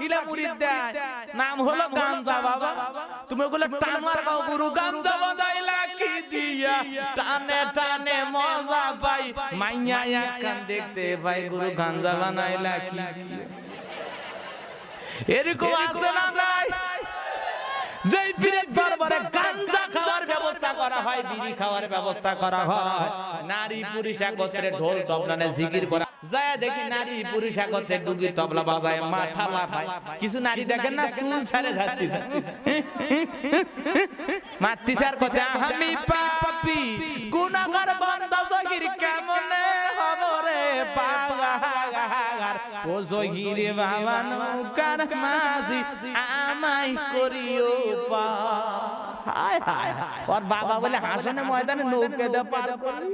খিলে মুরিদ দেয় নাম হলো গাঞ্জা বাবা তুমি ওগুলো টান মার গাও গুরু গাঞ্জা বাজাইলা কি দিয়া টানে টানে মজা পাই মাইয়া একখান দেখতে পাই গুরু গাঞ্জা বানাইলা কি এরকম আছে না নাই যেই পীরের দরবারে গাঞ্জা খাওয়ার ব্যবস্থা করা হয় বিড়ি খাওয়ার ব্যবস্থা করা হয় নারী পুরুষ একত্রে ঢোল তবলানে জিকির করা যায় দেখি নারী পুরুষ একত্রে ডুগি তবলা বাজায় মাথা লাফায় কিছু নারী দেখেন না চুল ছাড়ে যাচ্ছে মাতৃচার কথা আমি পাপী গুনাহগার বান্দা জহির কেমনে হব রে পাগার ও জহির বাবা নৌকার মাঝি আমায় করিও পার হায় হায় ওর বাবা বলে হাসনে ময়দানে নৌকা দে পার করি